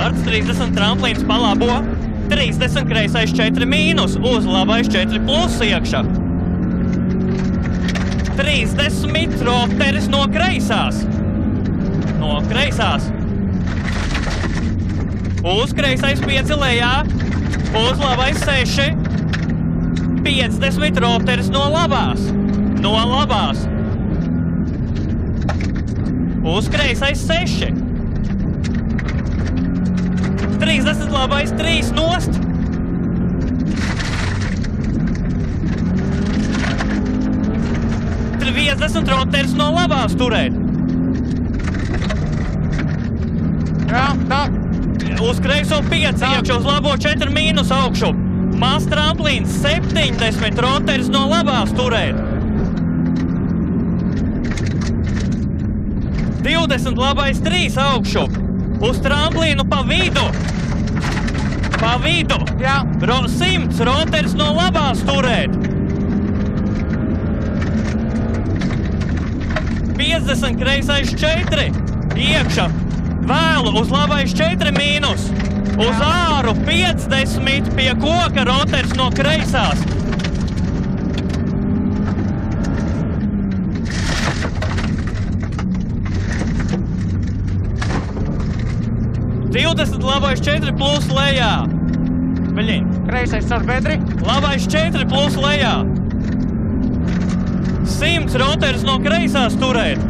starts, 30 tramplīns pa labo, 30 kreisais 4 mīnus, uz labais 4 plus iekšā. 30 ropteris no kreisās. No kreisās. Uz kreisais 5 lejā, uz labais 6. 50 ropteris no labās. No labās. Uz kreisais 6. 30 labais 3 nost. 50 ropteris no labās turēt. Jā, tā. Uz kreiso 5 iekšā, uz labo 4 mīnus augšu. Maz tramplīns 70 ropteris no labās turēt. 20 labais 3 augšu. Uz tramplīnu pa vidu. Pa vidu. Jā. 100 ropteris no labās turēt. 50 kreisais 4. Iekšā. Vēlu uz labais 4 mīnus. Uz āru 50 pie koka ropteris no kreisās. 20 labais 4 plus lejā. Veļiņ. Kreisais caur bedri. Labais 4 plus lejā. 100 ropteris no kreisās turēt.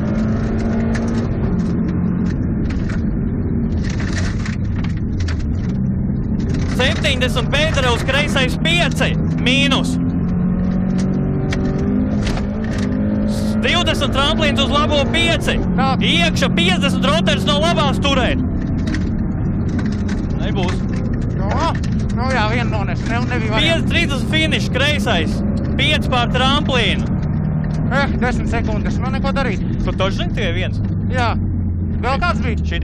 70 bedra uz kreisais 5 mīnus. 20 tramplīns uz labo 5. Iekšā 50 ropteris no labās turēt. Nebūs. Nu jā, vienu nones. Nebija variantu. 30 finish kreisais. 5 pār tramplīnu. 10 sekundes. Man neko darīt. Tu taču zini tikai viens? Jā. Vēl kāds bija?